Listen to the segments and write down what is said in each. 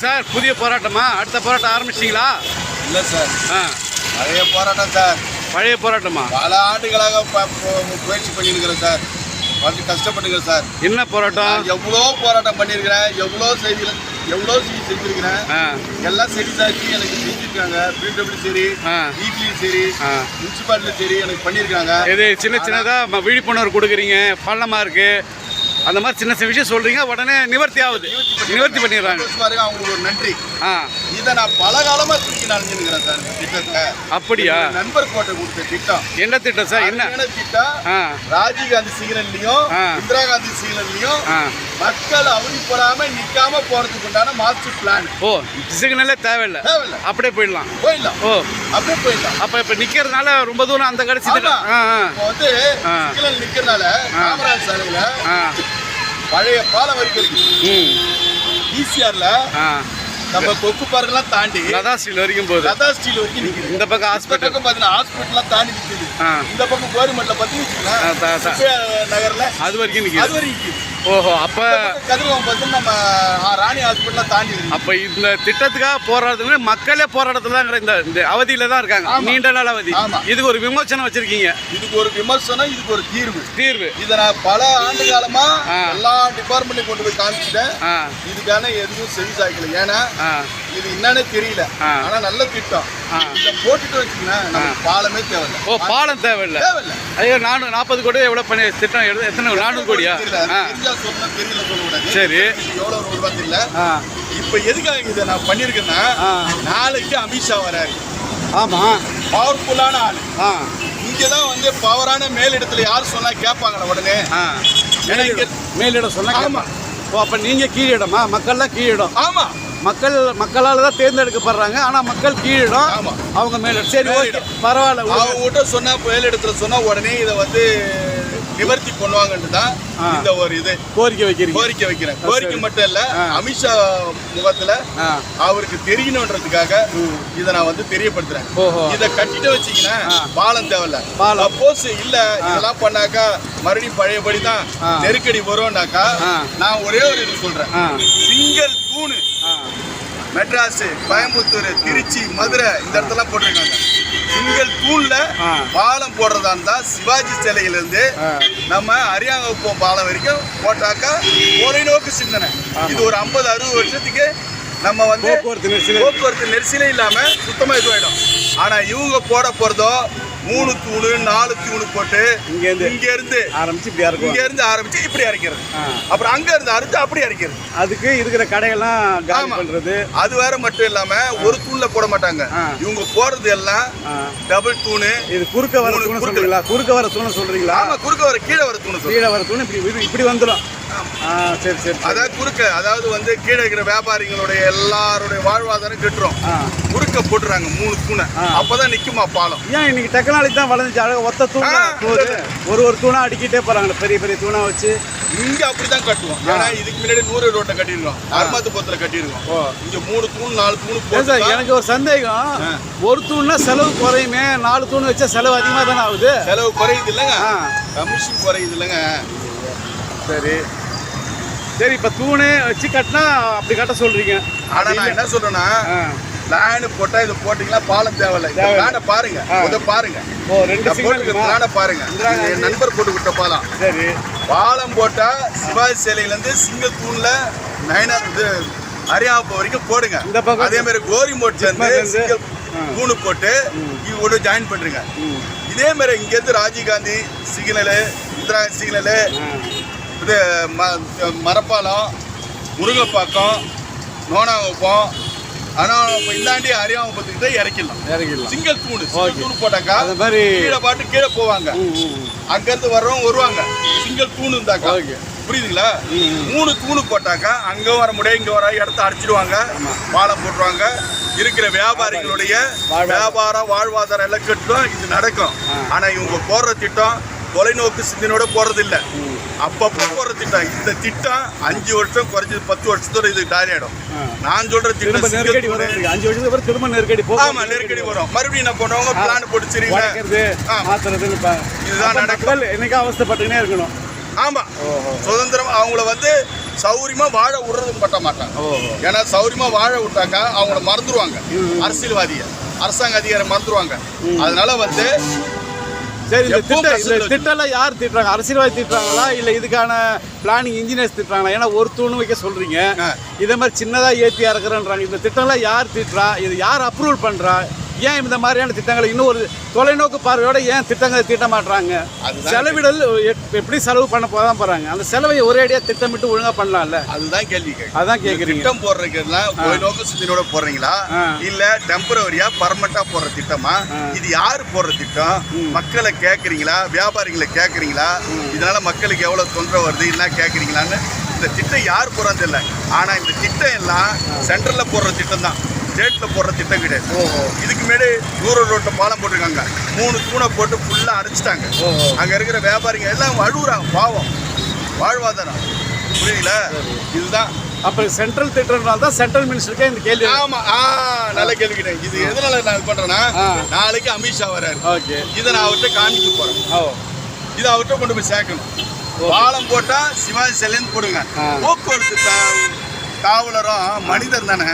Sir புதிய போராட்டமா? அடுத்த போராட்டம் ஆரம்பிச்சிட்டீங்களா? இல்லை சார், பழைய போராட்டம் சார். பழைய போராட்டமா? பல ஆண்டுகளாக முயற்சி பண்ணியிருக்கிறேன் சார். கொஞ்சம் கஷ்டப்பட்டுக்கிறேன் சார். என்ன போராட்டம்? எவ்வளோ போராட்டம் பண்ணியிருக்கிறேன், எவ்வளோ செய்திகள் செஞ்சிருக்கிறேன். எல்லாம் சரி சாட்சி எனக்கு செஞ்சிருக்காங்க. பிடபிள்யூ சரி, இபியும் சரி, முனிசிபாலிட்டியும் சரி எனக்கு பண்ணியிருக்காங்க. இது சின்ன சின்னதாக விழிப்புணர்வு கொடுக்குறீங்க, பள்ளமா இருக்கு அந்த மாதிரி சின்ன சின்ன விஷயம் சொல்றீங்க, உடனே நிவர்த்தி ஆகுது, நிவர்த்தி பண்ணிடுறாங்க. அவங்களுக்கு ஒரு நன்றி. இதை நான் பல காலமா தூக்கி நடந்துருக்கிறேன் சார். திட்டத்தை அப்படியா? நண்பர் கோட்டை கொடுத்த திட்டம். என்ன திட்டம் சார்? என்ன திட்டம்? ராஜீவ்காந்தி சிக்னல்லையும் இந்திரா காந்தி சிக்னல்லையும் மக்கள் அவதிப்படாம நிக்காம போறதுக்கு உண்டான மாஸ்டர் பிளான். ஓ, சிக்னலே தேவையில்லை, அப்படியே போயிடலாம். ஓ, அப்படியே போயிடலாம். அப்ப இப்ப நிக்கிறதுனால ரொம்ப தூரம் அந்த கடைசி வந்து சிக்னல் நிக்கிறதுனால காமராஜ் சாலையில பழைய பாலம் வரைக்கும் இருக்கு. ஈசிஆர்ல நம்ம கொக்கு பார்க்கெல்லாம் தாண்டி லதா ஸ்டீல் வரைக்கும் போகுது. லதா ஸ்டீல் வரைக்கும் நிக்குது. இந்த பக்கம் ஹாஸ்பிட்டல் பக்கம் பார்த்தீங்கன்னா ஹாஸ்பிட்டல்லாம் தாண்டி நிக்குது. இந்த பக்கம் கவர்மெண்ட்ல பார்த்தீங்கன்னா நகர்ல அது வரைக்கும் நிக்குது. அது வரைக்கும் நிக்குது. ஓஹோ, அப்ப கதிரவம் பார்த்து நம்ம ராணி ஹாஸ்பிட்டல்லாம் தாண்டி. அப்ப இந்த திட்டத்துக்காக போராடுறது மக்களே போராட்டத்துல இந்த அவதியில தான் இருக்காங்க, நீண்ட நாள் அவதி. இதுக்கு ஒரு விமர்சனம் வச்சிருக்கீங்க. இதுக்கு ஒரு விமர்சனம், இதுக்கு ஒரு தீர்வு. இதை நான் பல ஆண்டு காலமா எல்லா டிபார்ட்மெண்ட்லையும் கொண்டு போய் காமிச்சிட்டேன். இதுக்கான எதுவும் செஞ்சு சாய்க்கல. ஏன்னா இது என்னன்னு தெரியல. ஆனா நல்ல திட்டம். இதை போட்டுட்டு வச்சுக்கோங்க, பாலமே தேவையில்லை. ஓ, பாலம் தேவையில்லை. ஐயோ, 40 கோடி எவ்வளவு பண்ணி திட்டம்? எத்தனை? 400 கோடியா? தெரியல சொல்லக்கூடாது. சரி, எவ்வளவு ரூபா தெரியல. இப்ப எதுக்காக இதை நான் பண்ணிருக்கேன்னா, நாளைக்கு அமித்ஷா வராரு. ஆமா, பவர்ஃபுல்லான ஆளு. இங்கதான் வந்து பவரான மேலிடத்துல யார் சொன்னா கேட்பாங்களா உடனே? மேலிடம் சொன்னா. ஆமா. ஓ, அப்ப நீங்க கீழிடமா? மக்கள்லாம் கீழிடம். ஆமா, மக்களால் தான் தேர்ந்தெடுக்கப்படுறாங்க. ஆனா மக்கள் கீழிடம், அவங்க மேலிடம். சரி, பரவாயில்ல. அவங்க கிட்ட சொன்னா மேலிடத்துல சொன்னா உடனே இதை வந்து நிவர்த்தி பண்ணுவாங்கன்னு தான் இந்த ஒரு இது கோரிக்கை வைக்கிறேன். கோரிக்கை மட்டும் இல்ல, அமித்ஷா முகத்துல அவருக்கு தெரியணுன்றதுக்காக இதை நான் வந்து தெரியப்படுத்துறேன். இதை கட்டிட்டு வச்சீங்கன்னா பாலம் தேவையில்ல. சப்போஸ் இல்ல இதெல்லாம் பண்ணாக்கா மறுபடியும் பழையபடி தான் நெருக்கடி வரும்னாக்கா நான் ஒரே ஒரு இது சொல்றேன். சிங்கிள் தூணு மெட்ராஸ், கோயம்புத்தூர், திருச்சி, மதுரை இந்த இடத்துல போட்டிருக்காங்க. சிங்கிள் தூண்ல பாலம் போடுறதா இருந்தா சிவாஜி சிலையில இருந்து நம்ம அரியாங்குப்பம் பாலம் வரைக்கும் போட்டாக்கா தொலைநோக்கு சிந்தனை. இது ஒரு 50-60 வருஷத்துக்கு நம்ம வந்து போக்குவரத்து நெரிசலே இல்லாம சுத்தமா இதுவாயிடும். ஆனா இவங்க போட போறதோ 3 தூணு 4 தூணு போட்டு இங்க இருந்து ஆரம்பிச்சு இப்படி இறக்கிறது, அப்புறம் அங்க இருந்து அறுத்து அப்படி இறக்கிறது. அதுக்கு இருக்கிற கடையெல்லாம் காலி பண்றது. அது வேற மட்டும் இல்லாம ஒரு தூண்ல போட மாட்டாங்க. இவங்க போறது எல்லாம் டபுள் தூணு. இது குறுக்க வர தூணு சொல்றீங்களா? ஆமா, குறுக்க வர கீழே வர தூணு இப்படி வந்துடும். சரி சரி. அதாவது குறுக்க, அதாவது வந்து கீழே இருக்கிற வியாபாரிகளுடைய எல்லாருடைய வாழ்வாதாரம் கெட்டுரும். குறுக்க போட்டுறாங்க 3 தூணை. அப்பதான் நிக்குமா பாலம். ஏன் இன்னைக்கு டெக்னாலஜி தான் வளர்ந்துச்சு. அழகா ஒத்த தூணா ஒரு தூணா அடிக்கிட்டே போறாங்க, பெரிய பெரிய தூணா வச்சு. இங்க அப்படிதான் கட்டுவோம். ஏன்னா இதுக்கு முன்னாடி 100 ரோட்டை கட்டிருக்கோம், அருமாத்துப்பத்துல கட்டிருக்கோம். இங்க 3 தூண் 4 தூணு. எனக்கு ஒரு சந்தேகம், ஒரு தூண்னா செலவு குறையுமே, 4 தூண் வச்சா செலவு அதிகமா தானே ஆகுது? செலவு குறையுது இல்லைங்க, கமிஷன் குறையுது இல்லைங்க. சரி சரி, இப்ப தூணு வச்சு கட்டினா அப்படி கட்ட சொல்றீங்க. ஆனா நான் என்ன சொல்றேன்னா, பிளான் போட்டா இது போட்டீங்களா பாலம் தேவையில்லை. பிளான பாருங்க, பாருங்க. ஓ, 2 பிளான பாருங்க. என் நண்பர் போட்டு விட்ட பாலம். சரி, பாலம் போட்டா சிவாஜி சிலையில இருந்து சிங்கிள் தூண்ல நயனார் இது அரியாங்குப்பம் வரைக்கும் போடுங்க. அதே மாதிரி கோரிமோட் சேர்ந்து தூணு போட்டு இவங்க ஜாயின் பண்றீங்க. இதே மாதிரி இங்க இருந்து ராஜீவ்காந்தி சிக்னலு, இந்திரா சிக்னலு, இது மரப்பாலம், முருங்கப்பாக்கம், நோனாங்குப்பம், ஆனால் இந்தாண்டி அரியாங்குப்பத்துக்கிட்ட இறக்கிடலாம். சிங்கிள் தூணு போட்டாக்கா கீழே பாட்டு கீழே போவாங்க. அங்கிருந்து வர்றவங்க வருவாங்க. சிங்கிள் தூணு இருந்தாக்கா, புரியுதுங்களா? 3 தூணு போட்டாக்கா அங்க வர முடியாது, இங்க வர இடத்த அடிச்சிடுவாங்க, பாலம் போட்டுருவாங்க. இருக்கிற வியாபாரிகளுடைய வியாபாரம் வாழ்வாதாரம் எல்லாம் கட்டும். இது நடக்கும். ஆனா இவங்க போடுற திட்டம் தொலைநோக்கு சிந்தனையோட போறது இல்ல, அப்பப்போ போடுற திட்டம். இந்த திட்டம் 5 வருஷம் குறைஞ்சது 10 வருஷத்தோட இது டாரியாயிடும். நான் சொல்ற திட்டம் 5 வருஷத்துக்கு திரும்ப நெருக்கடி போகும். ஆமா, நெருக்கடி வரும். மறுபடியும் என்ன பண்ணுவாங்க, பிளான் போட்டு சரி இதுதான் நடக்கும். என்னைக்கு அவஸ்தைப்பட்டுக்கினே இருக்கணும். ஆமா, சுதந்திரம் அவங்கள வந்து சௌரியமா வாழ விடுறதுக்கு பட்ட மாட்டாங்க. ஏன்னா சௌரியமா வாழ விட்டாக்கா அவங்கள மறந்துடுவாங்க, அரசியல்வாதிய அரசாங்க அதிகாரி மறந்துடுவாங்க. அதனால வந்து சரி, இந்த திட்டம்லாம் யார் திட்டுறாங்க? அரசியல்வாதி திட்டுறாங்களா இல்லை இதுக்கான பிளானிங் இன்ஜினியர்ஸ் திட்டுறாங்களா? ஏன்னா ஒரு தூண் வைக்க சொல்றீங்க, இதே மாதிரி சின்னதாக ஏற்றி இறக்குறேன்றாங்க. இந்த திட்டம்லாம் யார் திட்டுறா? இது யார் அப்ரூவல் பண்ணுறா? ஏன் இந்த மாதிரியான திட்டங்களை இன்னும் ஒரு தொலைநோக்கு பார்வையோட ஏன் திட்டங்களை தீட்ட மாட்டாங்க? செலவிடல் எப்படி செலவு பண்ண போதான் போறாங்க, அந்த செலவை ஒரேடியா திட்டமிட்டு ஒழுங்கா பண்ணலாம்ல? அதுதான் கேள்வி. அதான் கேக்குறீங்க. திட்டம் போடுறதுலாம் தொலைநோக்கு சிந்தனையோட போடுறீங்களா இல்ல டெம்பரவரியா பர்மனண்டா போடுற திட்டமா? இது யாரு போடுற திட்டம்? மக்களை கேட்கறீங்களா, வியாபாரிகளை கேட்கறீங்களா? இதனால மக்களுக்கு எவ்வளவு தொந்தரவு வருது என்ன கேட்கறீங்களான்னு இந்த திட்டம் யார் போடுறது இல்லை. ஆனா இந்த திட்டம் எல்லாம் சென்ட்ரல்ல போடுற திட்டம் தான், ஸ்டேட்ல போடுற திட்டம் கிடையாது. இதுக்கு முன்னாடி ரூரல் ரோட்ல பாலம் போட்டிருக்காங்க, 3 தூணை போட்டு ஃபுல்லா அடைச்சிட்டாங்க. அங்க இருக்கிற வியாபாரிங்க எல்லாம் அழுகுறாங்க, பாவம், வாழ்வாதாரம். புரியல? இதுதான் அப்ப சென்ட்ரல் திட்டம்னால தான் சென்ட்ரல் மினிஸ்டருக்கே இந்த கேள்வி. ஆமா, நல்ல கேள்வி கிடையாது. இது எதனால நான் இது பண்றேன்னா, நாளைக்கு அமித்ஷா வராரு, இதை நான் அவர்கிட்ட காமிக்க போறேன். இதை அவர்கிட்ட கொண்டு போய் சேர்க்கணும். பாலம் போட்டா சிவாஜி சிலைன்னு போடுங்க. போக்குவரத்து காவலரும் மனிதர் தானே,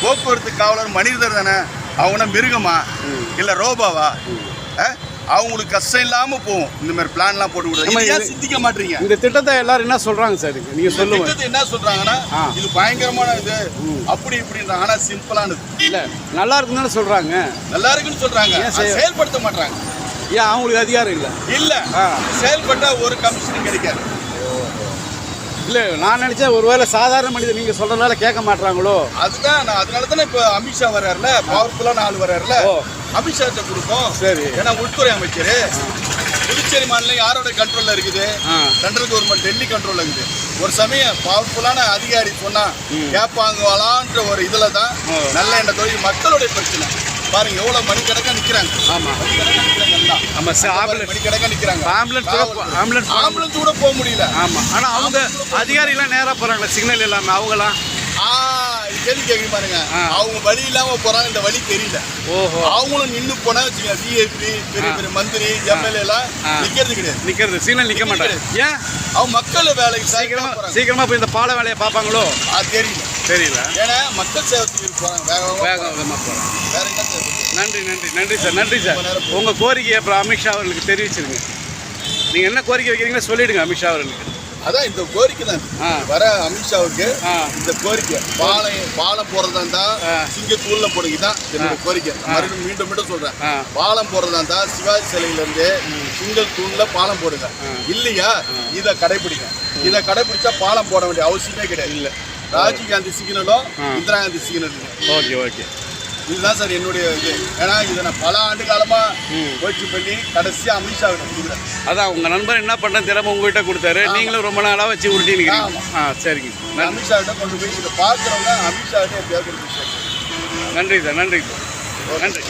போக்குவரத்து காவலர் மனிதர் தானே. அவங்க மிருகமா இல்ல ரோபாவா? அவங்களுக்கு கஷ்டம் இல்லாம போகும். இந்த மாதிரி பிளான்லாம் போட்டு விடுறது சிந்திக்க மாட்டீங்க. இந்த திட்டத்தை எல்லாரும் என்ன சொல்றாங்க சார்? நீங்க சொல்லுங்க. திட்டத்தை என்ன சொல்றாங்கன்னா, இது பயங்கரமான இது அப்படி இப்படின்றாங்க. ஆனா சிம்பிளானது இல்ல, நல்லா இருக்குன்னு சொல்றாங்க. நல்லா இருக்குன்னு சொல்றாங்க, செயல்படுத்த மாட்டாங்க. ஏன் அவங்களுக்கு அதிகாரம் இல்ல? இல்ல, செயல்பட்டா ஒரு கமிஷன் கிடைக்காது. இல்ல, நான் நினைச்சேன் ஒருவேளை சாதாரண மனிதர் நீங்க சொல்றதுனால கேட்க மாட்டாங்களோ. அதுதான் அதனால தானே இப்ப அமித்ஷா வர்றாருல, பவர்ஃபுல்லான ஆள் வர்றாருல, அமித்ஷா கிட்ட கொடுப்போம். சரி, ஏன்னா உள்துறை அமைச்சர். புதுச்சேரி மாநிலம் யாரோட கண்ட்ரோல்ல இருக்குது? சென்ட்ரல் கவர்மெண்ட் டெல்லி கண்ட்ரோல்ல இருக்குது. ஒரு சமயம் பவர்ஃபுல்லான அதிகாரி சொன்னா கேட்பாங்களான்ற ஒரு இதுல தான் நல்ல எண்ணெய் தொழில் மக்களுடைய பிரச்சனை. பாருங்க எவ்வளவு மணிக்கணக்கா நிக்கிறாங்க. மணிக்கணக்கா நிக்கிறாங்க. ஆம்புலன்ஸ் கூட போக முடியல. ஆமா, ஆனா அவங்க அதிகாரி எல்லாம் நேரா போறாங்களா சிக்னல் இல்லாம? அவங்களாம் கேள்வி கேட்க பாருங்க, அவங்க வழி இல்லாம போறாங்க, இந்த வழி தெரியல. அவங்களும் நின்று போனா வச்சுக்கோங்க, விஐபி பெரிய பெரிய மந்திரி எம்எல்ஏ எல்லாம் நிக்கிறது கிடையாது. நிக்கிறது சிக்னல் நிக்க மாட்டாங்க. ஏன்? அவங்க மக்கள் வேலைக்கு சீக்கிரமா போய் இந்த பால வேலையை பார்ப்பாங்களோ? அது தெரியல. ஏன்னா மக்கள் சேவத்துக்கு போறாங்க, வேகமா போறாங்க. வேற என்ன தேவை? நன்றி நன்றி நன்றி சார், நன்றி சார். உங்க கோரிக்கையை அப்புறம் அமித்ஷா அவர்களுக்கு தெரிவிச்சிருங்க. நீங்க என்ன கோரிக்கை வைக்கிறீங்களோ சொல்லிடுங்க அமித்ஷா அவர்களுக்கு. அதான் இந்த கோரிக்கை தான் வர அமித்ஷாவுக்கு. இந்த கோரிக்கை பாலம் போறதா இருந்தா சிங்கத்தூள்ல போடுங்க. தான் என்னோட கோரிக்கை. மறுபடியும் மீண்டும் சொல்றேன், பாலம் போறதா இருந்தா சிவாஜி சிலையில இருந்து சிங்கல் தூண்ல பாலம் போடுங்க. இல்லையா இதை கடைபிடிங்க. இதை கடைபிடிச்சா பாலம் போட வேண்டிய அவசியமே கிடையாது. இல்ல, ராஜீவ் காந்தி சிக்னலும் இந்திரா காந்தி சிக்னலும். ஓகே ஓகே, இதுதான் சார் என்னுடைய இது. ஏன்னா இதை நான் பல ஆண்டு காலமா முயற்சி பண்ணி கடைசியா அமித்ஷா கிட்ட கொடுக்குறேன். அதான் உங்க நண்பர் என்ன பண்ண திறமை உங்ககிட்ட கொடுத்தாரு, நீங்களும் ரொம்ப நாளா வச்சு உருட்டினீங்க. சரிங்க, அமித்ஷா கிட்ட கொண்டு போய் இதை பார்க்குறவங்க அமித்ஷா கிட்ட எப்படியாவது. நன்றி சார், நன்றி சார், நன்றி.